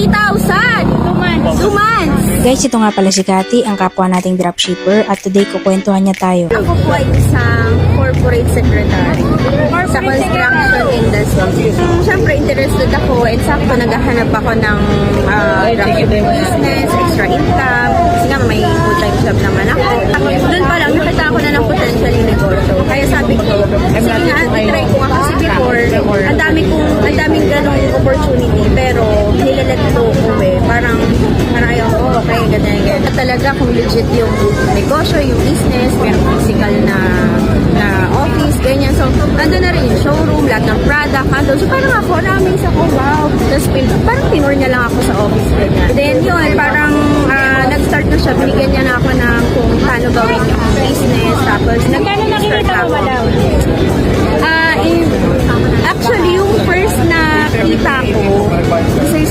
20,000! 2 months! Guys, ito nga pala si Cathy, ang kapwa nating dropshipper, at today kukwentuhan niya tayo. Ako po ay isang corporate secretary sa construction industry. Siyempre, interested ako and sakto naghahanap ako ng dropshipping business, extra income. Kasi nga, may full-time job naman ako. Doon pa lang, nakita ako na ng potential yung negosyo. Kaya sabi ko, sige nga, try ko nga kasi before, ang daming ganong opportunity, pero nilalet ko parang ayaw ko, okay, ganyan. Talaga kung legit yung negosyo, yung business, merong physical na office, ganyan. So, nandun na rin yung showroom, lahat ng product, nandun. So, parang ako, na-amaze ako, wow. Tapos, parang tinur niya lang ako sa office, ganyan. Then, yun, parang nag-start na siya, binigyan niya na ako ng kung paano gawin yung business. Tapos, nag-start ako. Actually, yung first na kita ko,